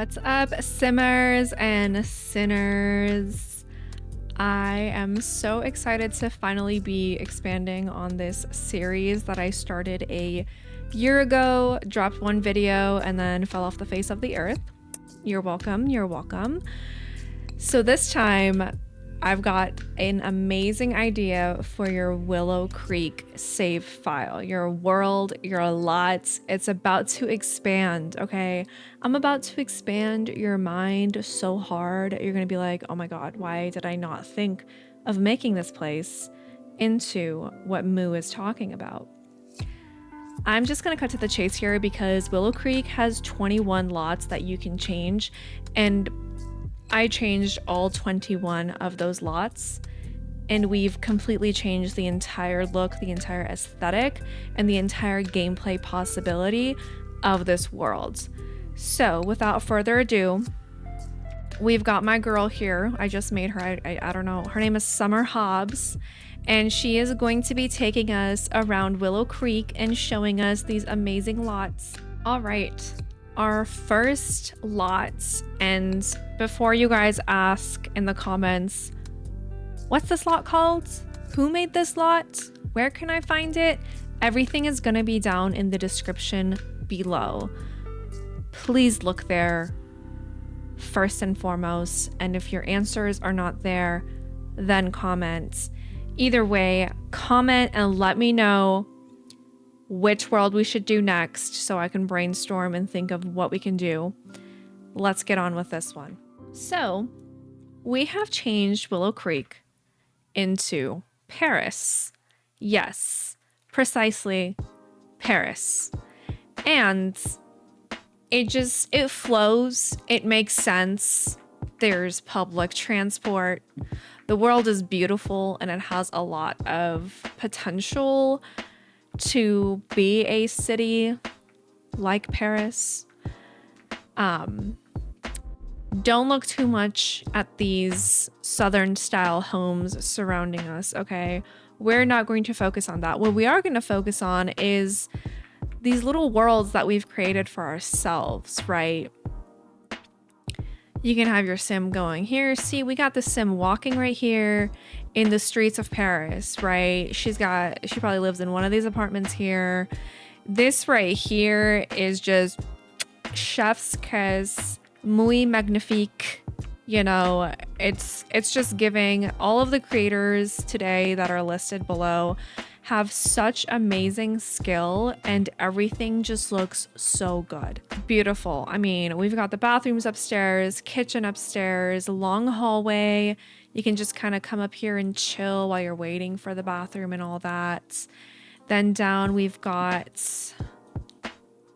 What's up, simmers and sinners? I am so excited to finally be expanding on this series that I started a year ago, dropped one video, and then fell off the face of the earth. You're welcome, you're welcome. So this time, I've got an amazing idea for your Willow Creek save file, your world, your lots. It's about to expand, okay? I'm about to expand your mind so hard. You're gonna be like, oh my God, why did I not think of making this place into what Moo is talking about? I'm just gonna cut to the chase here because Willow Creek has 21 lots that you can change, and I changed all 21 of those lots, and we've completely changed the entire look, the entire aesthetic, and the entire gameplay possibility of this world. So without further ado, we've got my girl here. I just made her, I don't know, her name is Summer Hobbs, and she is going to be taking us around Willow Creek and showing us these amazing lots. All right. Our first lot, and before you guys ask in the comments, what's this lot called? Who made this lot? Where can I find it? Everything is gonna be down in the description below. Please look there first and foremost, and if your answers are not there, then comment. Either way, comment and let me know which world we should do next so I can brainstorm and think of what we can do. Let's get on with this one. So we have changed Willow Creek into Paris. Yes, precisely Paris. And it flows, it makes sense. There's public transport. The world is beautiful and it has a lot of potential to be a city like Paris. Don't look too much at these southern style homes surrounding us, okay? We're not going to focus on that. What we are going to focus on is these little worlds that we've created for ourselves, right? You can have your sim going here. See, we got the sim walking right here in the streets of Paris, right? She probably lives in one of these apartments here. This right here is just chef's kiss, muy magnifique. You know, it's just giving. All of the creators today that are listed below have such amazing skill, and everything just looks so good. Beautiful. I mean, we've got the bathrooms upstairs, kitchen upstairs, long hallway. You can just kind of come up here and chill while you're waiting for the bathroom and all that. Then down we've got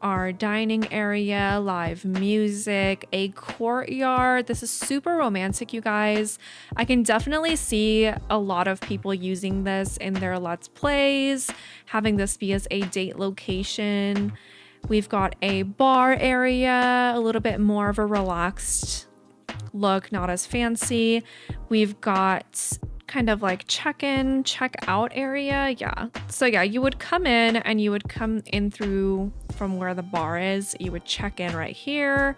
our dining area, live music, a courtyard. This is super romantic, you guys. I can definitely see a lot of people using this in their Let's Plays, having this be as a date location. We've got a bar area, a little bit more of a relaxed look, not as fancy. We've got kind of like check-in, check-out area. Yeah. So yeah, you would come in and you would come in through from where the bar is. You would check in right here,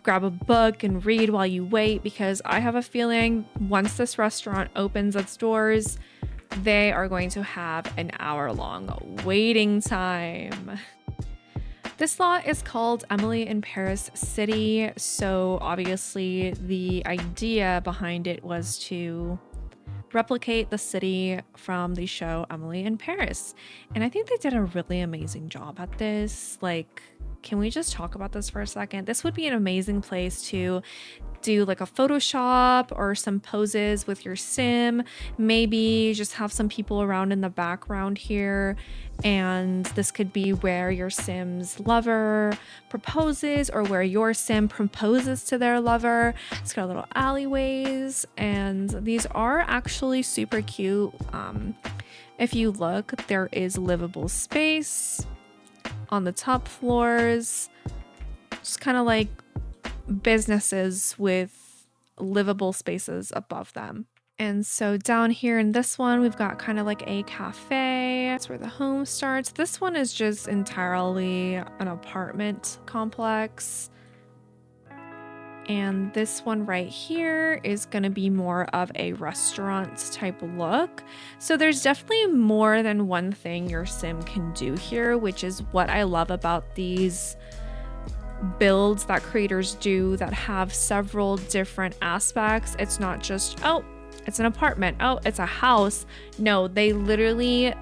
grab a book and read while you wait, because I have a feeling once this restaurant opens its doors, they are going to have an hour-long waiting time. This lot is called Emily in Paris City. So obviously the idea behind it was to replicate the city from the show Emily in Paris. And I think they did a really amazing job at this. Like, can we just talk about this for a second? This would be an amazing place to do like a Photoshop or some poses with your sim. Maybe just have some people around in the background here. And this could be where your sim's lover proposes, or where your sim proposes to their lover. It's got little alleyways, and these are actually super cute. If you look, there is livable space on the top floors. Just kind of like businesses with livable spaces above them. And so down here in this one, we've got kind of like a cafe. That's where the home starts. This one is just entirely an apartment complex. And this one right here is going to be more of a restaurant type look. So there's definitely more than one thing your sim can do here, which is what I love about these builds that creators do that have several different aspects. It's not just, oh, it's an apartment, oh, it's a house. No, they literally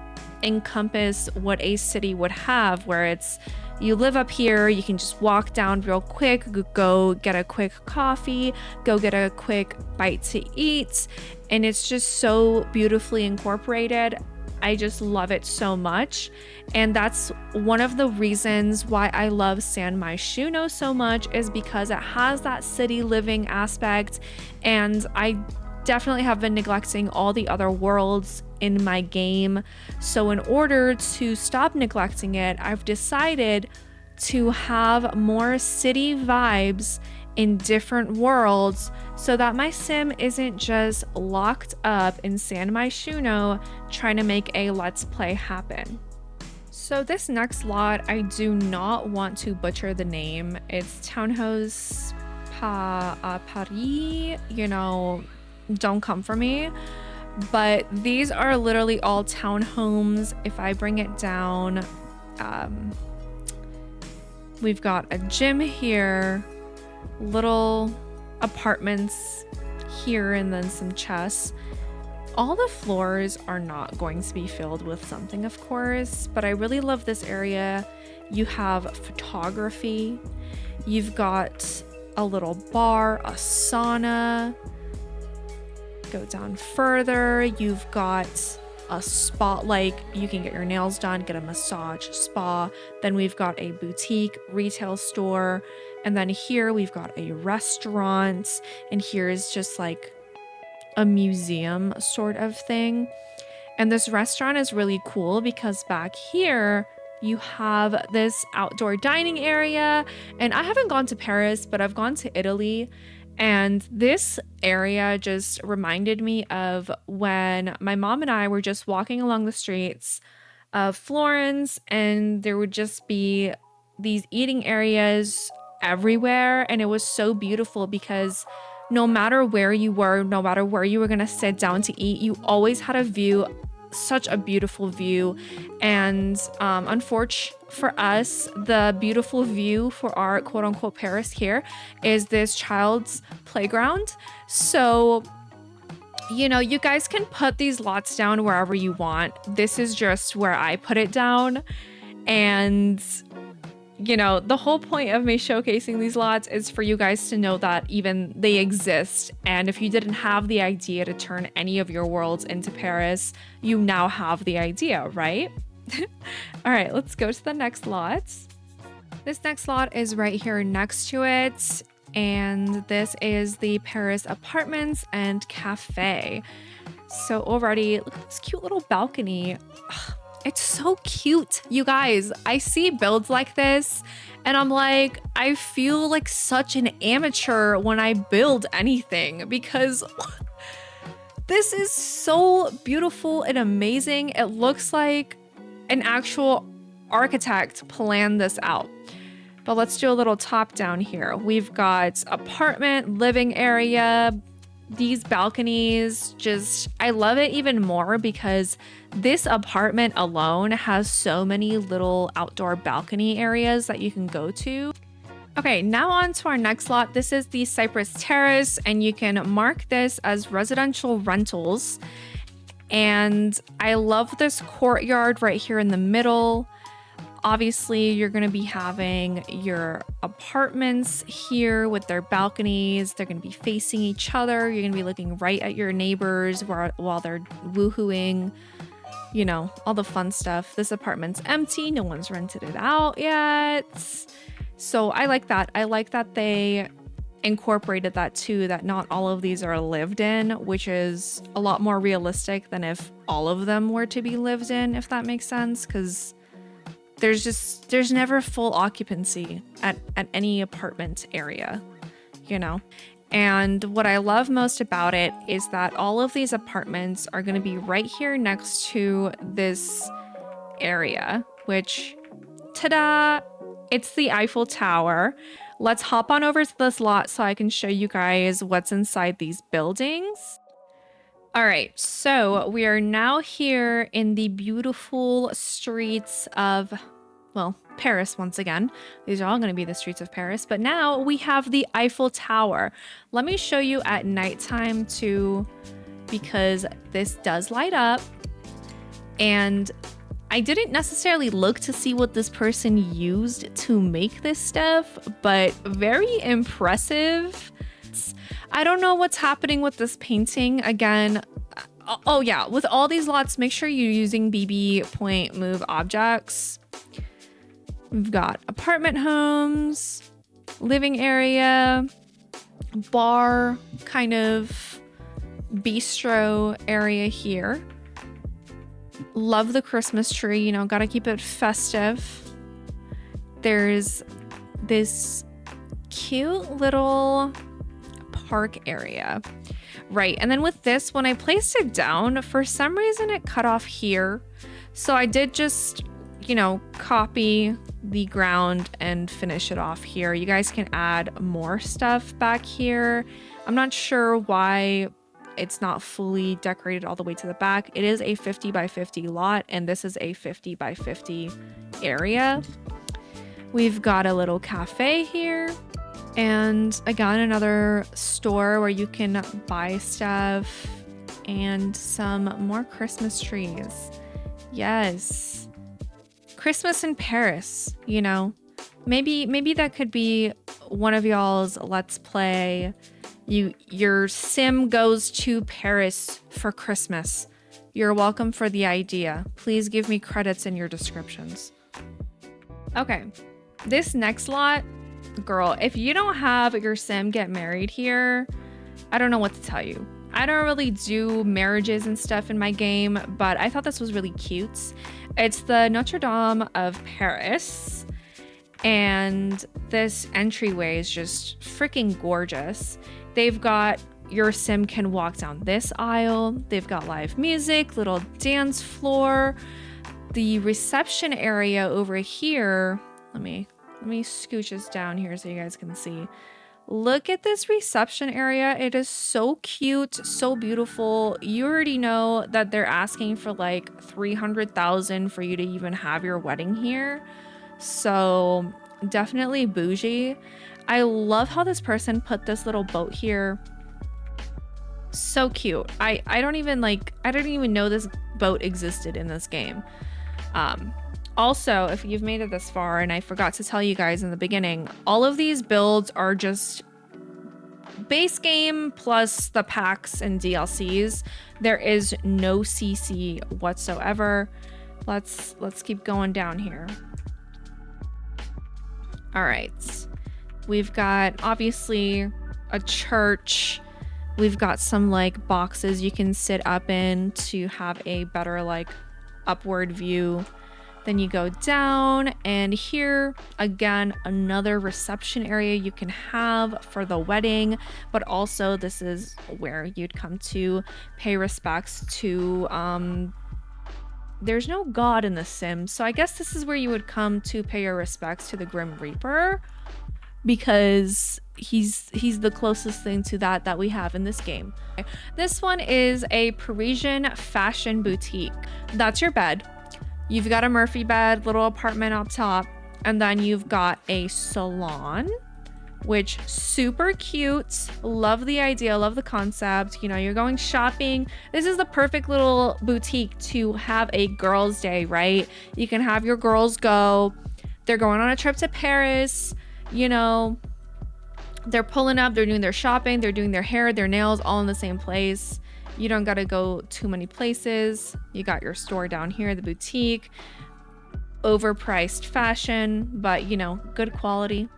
encompass what a city would have, where it's, you live up here, you can just walk down real quick, go get a quick coffee, go get a quick bite to eat, and it's just so beautifully incorporated. I just love it so much. And that's one of the reasons why I love San Myshuno so much, is because it has that city living aspect. And I definitely have been neglecting all the other worlds in my game. So in order to stop neglecting it, I've decided to have more city vibes in different worlds so that my sim isn't just locked up in San Myshuno trying to make a let's play happen. So this next lot, I do not want to butcher the name. It's Townhouse Paris, you know, don't come for me. But these are literally all townhomes. If I bring it down, we've got a gym here, little apartments here, and then some chests. All the floors are not going to be filled with something, of course, but I really love this area. You have photography, you've got a little bar, a sauna. Go down further, you've got a spa, like you can get your nails done, get a massage, spa. Then we've got a boutique retail store, and then here we've got a restaurant, and here is just like a museum sort of thing. And this restaurant is really cool because back here you have this outdoor dining area. And I haven't gone to Paris, but I've gone to Italy. And this area just reminded me of when my mom and I were just walking along the streets of Florence, and there would just be these eating areas everywhere. And it was so beautiful because no matter where you were, no matter where you were going to sit down to eat, you always had a view, such a beautiful view. And unfortunately for us, the beautiful view for our quote unquote Paris here is this child's playground. So, you know, you guys can put these lots down wherever you want. This is just where I put it down. And you know, the whole point of me showcasing these lots is for you guys to know that even they exist. And if you didn't have the idea to turn any of your worlds into Paris, you now have the idea, right? All right, let's go to the next lot. This next lot is right here next to it. And this is the Paris Apartments and Cafe. So already, look at this cute little balcony. Ugh. It's so cute, you guys. I see builds like this and I'm like, I feel like such an amateur when I build anything because this is so beautiful and amazing. It looks like an actual architect planned this out. But let's do a little top down here. We've got apartment, living area, these balconies. Just, I love it even more because this apartment alone has so many little outdoor balcony areas that you can go to. Okay, now on to our next lot. This is the Cypress Terrace, and you can mark this as residential rentals. And I love this courtyard right here in the middle. Obviously, you're going to be having your apartments here with their balconies. They're going to be facing each other. You're going to be looking right at your neighbors while they're woohooing, you know, all the fun stuff. This apartment's empty. No one's rented it out yet. So I like that. I like that they incorporated that too, that not all of these are lived in, which is a lot more realistic than if all of them were to be lived in, if that makes sense, because there's never full occupancy at any apartment area, you know? And what I love most about it is that all of these apartments are going to be right here next to this area, which, ta-da, it's the Eiffel Tower. Let's hop on over to this lot so I can show you guys what's inside these buildings. All right, so we are now here in the beautiful streets of, well, Paris once again. These are all going to be the streets of Paris, but now we have the Eiffel Tower. Let me show you at nighttime too, because this does light up. And I didn't necessarily look to see what this person used to make this stuff, but very impressive. I don't know what's happening with this painting. Again, oh yeah, with all these lots, make sure you're using BB point move objects. We've got apartment homes, living area, bar, kind of bistro area here. Love the Christmas tree, you know, gotta keep it festive. There's this cute little park area. Right, and then with this, when I placed it down, for some reason it cut off here. So I did just, you know, copy the ground and finish it off here. You guys can add more stuff back here. I'm not sure why it's not fully decorated all the way to the back. It is a 50 by 50 lot, and this is a 50 by 50 area. We've got a little cafe here. And again, another store where you can buy stuff and some more Christmas trees. Yes. Christmas in Paris, you know. Maybe that could be one of y'all's let's play. Your sim goes to Paris for Christmas. You're welcome for the idea. Please give me credits in your descriptions. Okay. This next lot, girl, if you don't have your sim get married here, I don't know what to tell you. I don't really do marriages and stuff in my game, but I thought this was really cute. It's the Notre-Dame of Paris, and this entryway is just freaking gorgeous. They've got your sim can walk down this aisle. They've got live music, little dance floor. The reception area over here, let me scooch this down here so you guys can see. Look at this reception area. It is so cute, so beautiful. You already know that they're asking for like 300,000 for you to even have your wedding here. So definitely bougie. I love how this person put this little boat here. So cute. I don't even know this boat existed in this game. Also, if you've made it this far, and I forgot to tell you guys in the beginning, all of these builds are just base game plus the packs and DLCs. There is no CC whatsoever. Let's keep going down here. All right. We've got obviously a church. We've got some like boxes you can sit up in to have a better like upward view. Then you go down, and here again, another reception area you can have for the wedding, but also this is where you'd come to pay respects to there's no god in the Sims, so I guess this is where you would come to pay your respects to the Grim Reaper, because he's the closest thing to that we have in this game. This one is a Parisian fashion boutique. That's your bed. You've got a Murphy bed, little apartment up top, and then you've got a salon, which super cute. Love the idea, love the concept. You know, you're going shopping. This is the perfect little boutique to have a girls' day, right? You can have your girls go. They're going on a trip to Paris, you know, they're pulling up, they're doing their shopping, they're doing their hair, their nails, all in the same place. You don't got to go too many places. You got your store down here, the boutique. Overpriced fashion, but you know, good quality.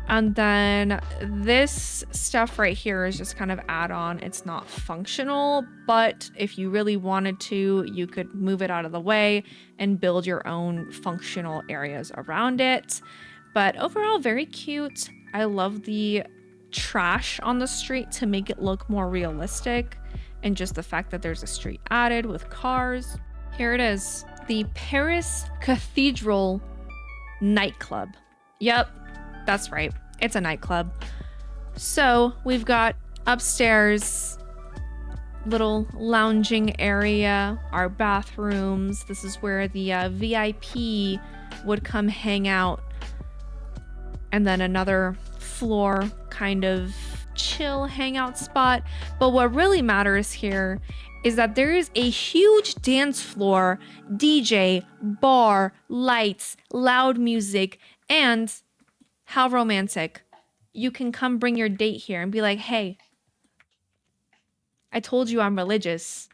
And then this stuff right here is just kind of add-on. It's not functional, but if you really wanted to, you could move it out of the way and build your own functional areas around it. But overall, very cute. I love the trash on the street to make it look more realistic. And just the fact that there's a street added with cars. Here it is, the Paris Cathedral Nightclub. Yep, that's right. It's a nightclub. So we've got upstairs, little lounging area, our bathrooms. This is where the VIP would come hang out. And then another floor kind of chill hangout spot. But what really matters here is that there is a huge dance floor, DJ, bar, lights, loud music, and how romantic. You can come bring your date here and be like, hey, I told you I'm religious.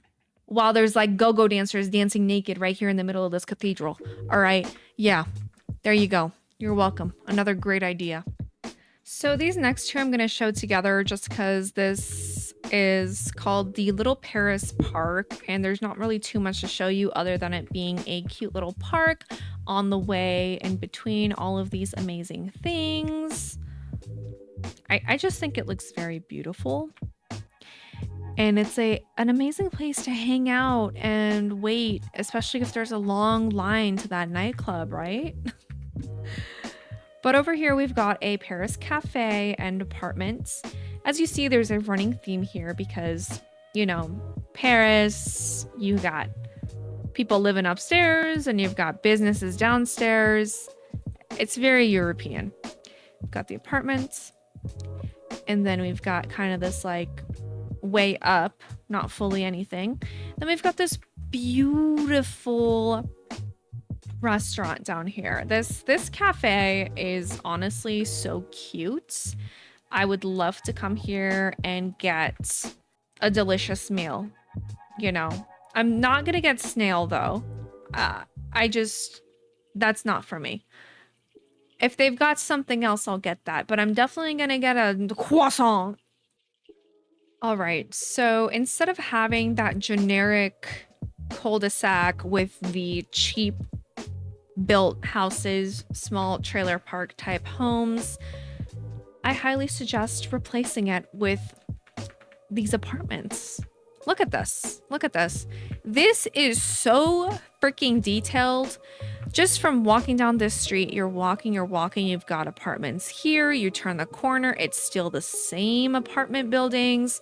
While there's like go-go dancers dancing naked right here in the middle of this cathedral. All right. Yeah, there you go. You're welcome. Another great idea. So these next two I'm going to show together just because this is called the Little Paris Park, and there's not really too much to show you other than it being a cute little park on the way in between all of these amazing things. I just think it looks very beautiful. And it's an amazing place to hang out and wait, especially if there's a long line to that nightclub, right? But over here, we've got a Paris cafe and apartments. As you see, there's a running theme here because, you know, Paris, you got people living upstairs and you've got businesses downstairs. It's very European. We've got the apartments. And then we've got kind of this like way up, not fully anything. Then we've got this beautiful restaurant down here. This cafe is honestly so cute. I would love to come here and get a delicious meal. You know, I'm not gonna get snail though. That's not for me. If they've got something else, I'll get that, but I'm definitely gonna get a croissant. All right, so instead of having that generic cul-de-sac with the cheap built houses, small trailer park type homes, I highly suggest replacing it with these apartments. Look at this. Look at this. This is so freaking detailed. Just from walking down this street, you're walking, you've got apartments here. You turn the corner, it's still the same apartment buildings.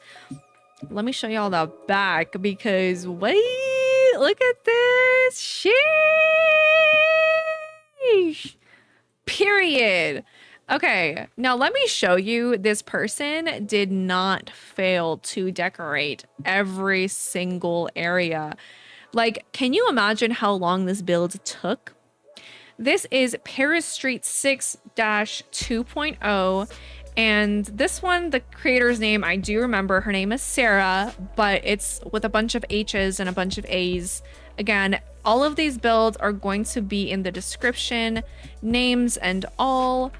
Let me show you all the back because wait, look at this. Sheesh. Period. Okay, now let me show you. This person did not fail to decorate every single area. Like, can you imagine how long this build took? This is Paris Street 6-2.0. And this one, the creator's name, I do remember. Her name is Sarah, but it's with a bunch of H's and a bunch of A's. Again, all of these builds are going to be in the description, names and all.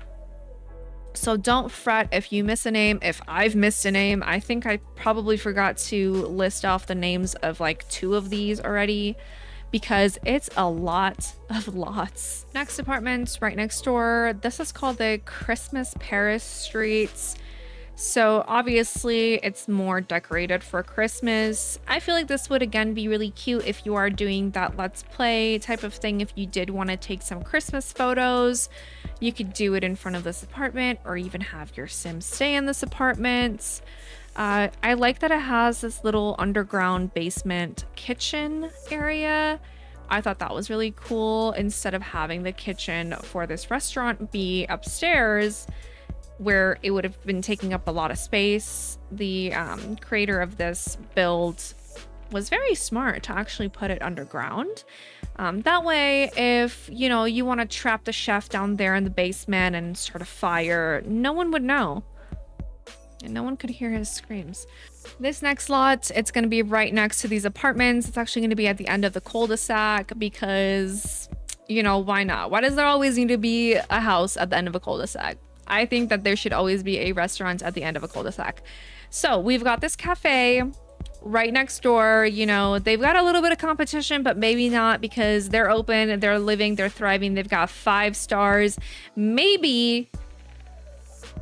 So don't fret if you miss a name. If I've missed a name, I think I probably forgot to list off the names of like 2 of these already because it's a lot of lots. Next apartment right next door. This is called the Christmas Paris Streets. So obviously it's more decorated for Christmas. I feel like this would again be really cute if you are doing that let's play type of thing. If you did want to take some Christmas photos, you could do it in front of this apartment or even have your Sims stay in this apartment. I like that it has this little underground basement kitchen area. I thought that was really cool. Instead of having the kitchen for this restaurant be upstairs, where it would have been taking up a lot of space, the creator of this build was very smart to actually put it underground. That way, if you know you want to trap the chef down there in the basement and start a fire, no one would know. And no one could hear his screams. This next lot, it's going to be right next to these apartments. It's actually going to be at the end of the cul-de-sac because, you know, why not? Why does there always need to be a house at the end of a cul-de-sac? I think that there should always be a restaurant at the end of a cul-de-sac. So we've got this cafe right next door. You know, they've got a little bit of competition, but maybe not because they're open, they're living, they're thriving. They've got 5 stars. Maybe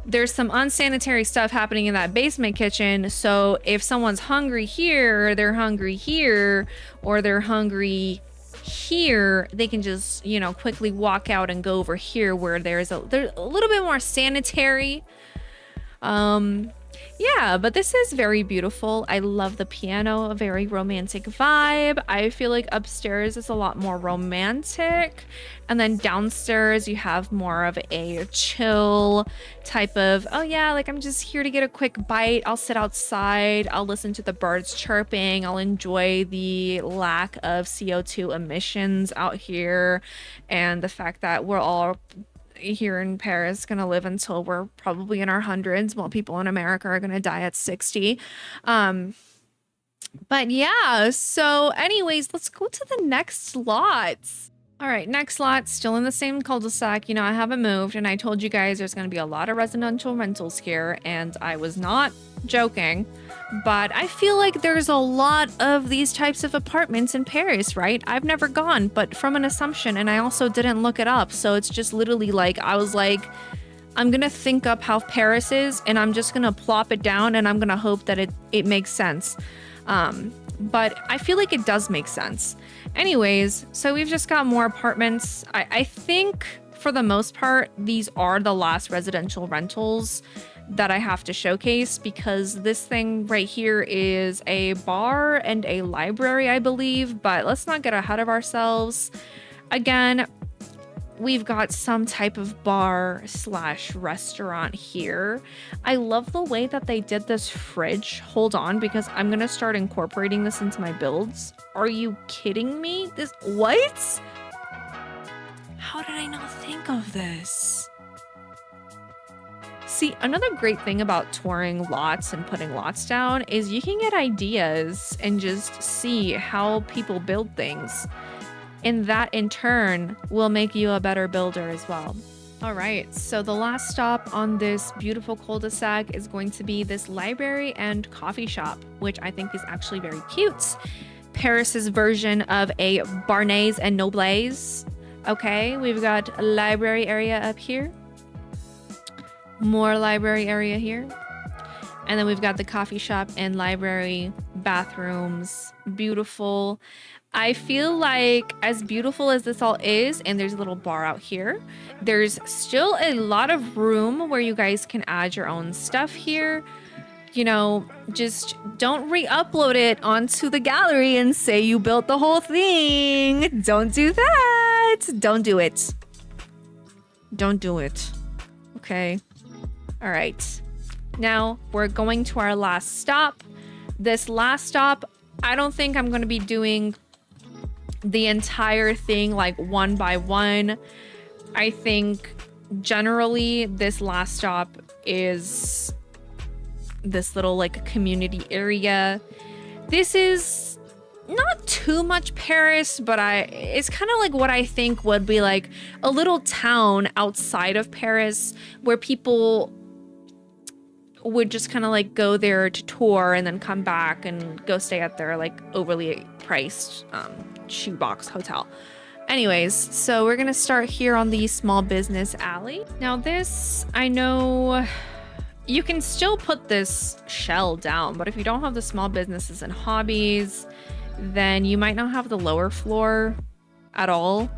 there's some unsanitary stuff happening in that basement kitchen. So if someone's hungry here, they're hungry here, or they're hungry here they can just, you know, quickly walk out and go over here where there's a little bit more sanitary. Yeah, but this is very beautiful. I love the piano, a very romantic vibe. I feel like upstairs is a lot more romantic. And then downstairs you have more of a chill type of, oh yeah, like I'm just here to get a quick bite. I'll sit outside. I'll listen to the birds chirping. I'll enjoy the lack of CO2 emissions out here and the fact that we're all here in Paris gonna live until we're probably in our hundreds, while people in America are gonna die at 60. But yeah, so anyways, let's go to the next lot. All right, next lot, still in the same cul-de-sac. You know, I haven't moved, and I told you guys there's gonna be a lot of residential rentals here, and I was not joking. But I feel like there's a lot of these types of apartments in Paris, right? I've never gone, but from an assumption, and I also didn't look it up. So it's just literally like, I was like, I'm gonna think up how Paris is, and I'm just gonna plop it down, and I'm gonna hope that it makes sense. But I feel like it does make sense. Anyways, so we've just got more apartments. I think for the most part, these are the last residential rentals that I have to showcase, because this thing right here is a bar and a library, I believe, but let's not get ahead of ourselves. Again, we've got some type of bar slash restaurant here. I love the way that they did this fridge. Hold on, because I'm gonna start incorporating this into my builds. Are you kidding me? This, what? How did I not think of this? See, another great thing about touring lots and putting lots down is you can get ideas and just see how people build things. And that in turn will make you a better builder as well. All right, so the last stop on this beautiful cul-de-sac is going to be this library and coffee shop, which I think is actually very cute. Paris's version of a Barnes and Nobles. Okay, we've got a library area up here. More library area here. And then we've got the coffee shop and library, bathrooms, beautiful. I feel like as beautiful as this all is, and there's a little bar out here, there's still a lot of room where you guys can add your own stuff here. You know, just don't re-upload it onto the gallery and say you built the whole thing. Don't do that. Don't do it. Don't do it. Okay. All right. Now we're going to our last stop. This last stop, I don't think I'm going to be doing the entire thing like one by one. I think generally this last stop is this little like community area. This is not too much Paris, but it's kind of like what I think would be like a little town outside of Paris where people would just kind of like go there to tour and then come back and go stay at their like overly priced shoebox hotel. Anyways, so we're gonna start here on the small business alley. Now this, I know you can still put this shell down, but if you don't have the small businesses and hobbies, then you might not have the lower floor at all.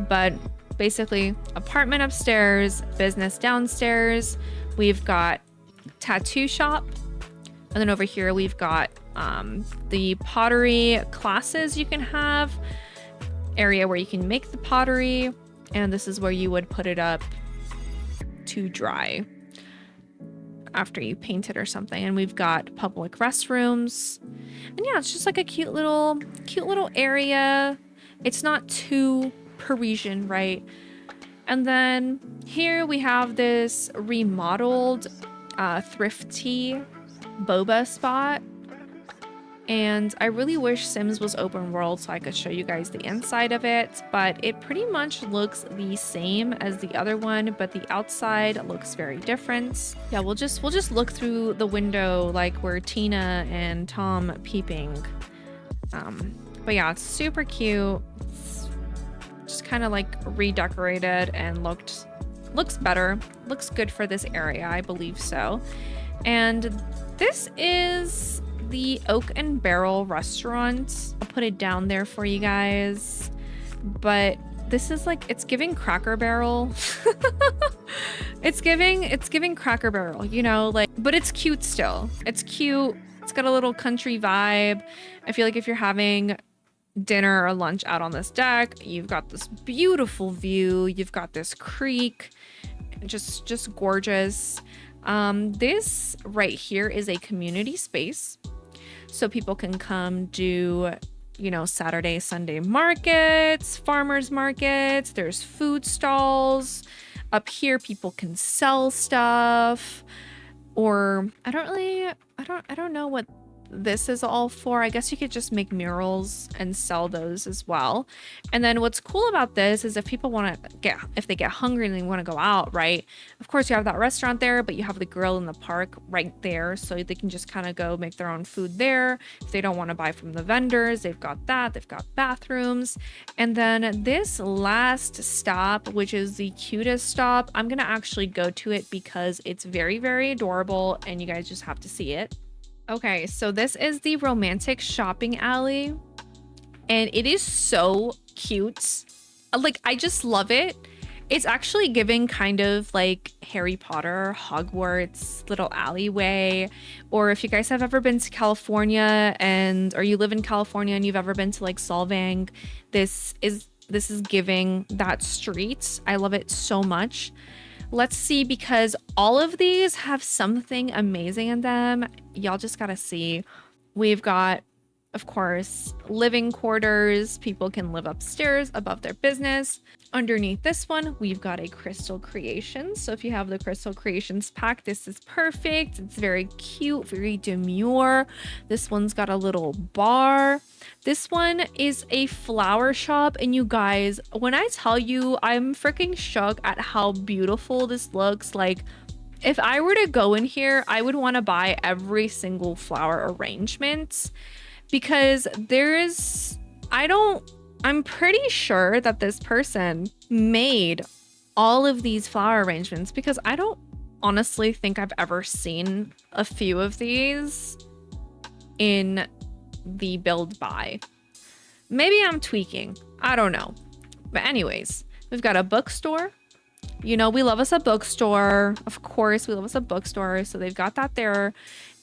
But basically, apartment upstairs, business downstairs. We've got tattoo shop, and then over here we've got the pottery classes you can have, area where you can make the pottery, and this is where you would put it up to dry after you paint it or something. And we've got public restrooms, and yeah, it's just like a cute little area. It's not too Parisian, right? And then here we have this remodeled ThriftTea boba spot, and I really wish Sims was open world so I could show you guys the inside of it, but it pretty much looks the same as the other one, but the outside looks very different. Yeah, we'll just look through the window like we're Tina and Tom peeping. But yeah, it's super cute. It's just kind of like redecorated and looks better, looks good for this area, I believe so. And this is the Oak and Barrel restaurant. I'll put it down there for you guys. But this is like, it's giving Cracker Barrel. It's giving Cracker Barrel, you know, like, but it's cute still. It's cute. It's got a little country vibe. I feel like if you're having dinner or lunch out on this deck, you've got this beautiful view. You've got this creek, just gorgeous. This right here is a community space. So people can come do, you know, Saturday, Sunday markets, farmers markets. There's food stalls. Up here, people can sell stuff, or I don't know what this is all for. I guess you could just make murals and sell those as well. And then what's cool about this is if people want to if they get hungry and they want to go out, right? Of course, you have that restaurant there, but you have the grill in the park right there. So they can just kind of go make their own food there. If they don't want to buy from the vendors, they've got that. They've got bathrooms. And then this last stop, which is the cutest stop, I'm going to actually go to it because it's very, very adorable and you guys just have to see it. Okay, so this is the romantic shopping alley and it is so cute. Like, I just love it. It's actually giving kind of like Harry Potter, Hogwarts little alleyway. Or if you guys have ever been to California or you live in California and you've ever been to like Solvang, this is giving that street. I love it so much. Let's see, because all of these have something amazing in them. Y'all just gotta see. We've got, of course, living quarters. People can live upstairs above their business. Underneath this one, we've got a Crystal Creations. So if you have the Crystal Creations pack, this is perfect. It's very cute, very demure. This one's got a little bar. This one is a flower shop, and you guys, when I tell you, I'm freaking shook at how beautiful this looks. Like, if I were to go in here, I would want to buy every single flower arrangement because I'm pretty sure that this person made all of these flower arrangements because I don't honestly think I've ever seen a few of these in the build buy. Maybe I'm tweaking. I don't know. But anyways, we've got a bookstore. You know, we love us a bookstore. Of course, we love us a bookstore. So they've got that there.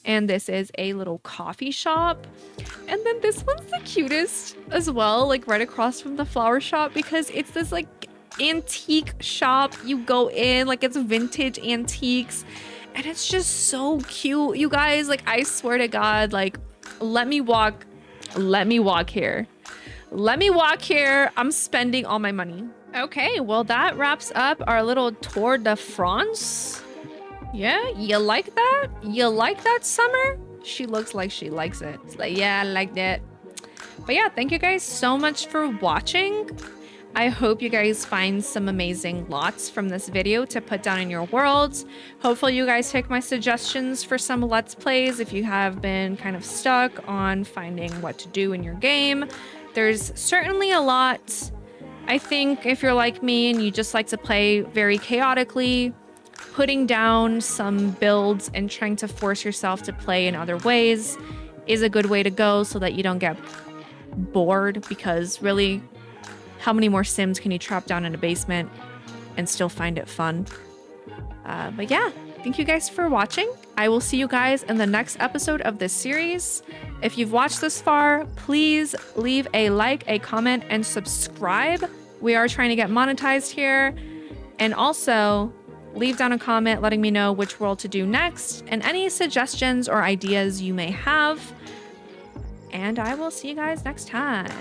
And this is a little coffee shop. And then this one's the cutest as well, like right across from the flower shop, because it's this like antique shop. You go in, like it's vintage antiques. And it's just so cute. You guys, like, I swear to God, like, let me walk here. Let me walk here. I'm spending all my money. Okay, well, that wraps up our little tour de France. Yeah, you like that? You like that, Summer? She looks like she likes it. It's like, yeah, I like that. But yeah, thank you guys so much for watching. I hope you guys find some amazing lots from this video to put down in your worlds. Hopefully you guys take my suggestions for some Let's Plays if you have been kind of stuck on finding what to do in your game. There's certainly a lot. I think if you're like me and you just like to play very chaotically, putting down some builds and trying to force yourself to play in other ways is a good way to go so that you don't get bored, because really, how many more Sims can you trap down in a basement and still find it fun? But yeah, thank you guys for watching. I will see you guys in the next episode of this series. If you've watched this far, please leave a like, a comment, and subscribe. We are trying to get monetized here. And also, leave down a comment letting me know which world to do next and any suggestions or ideas you may have. And I will see you guys next time.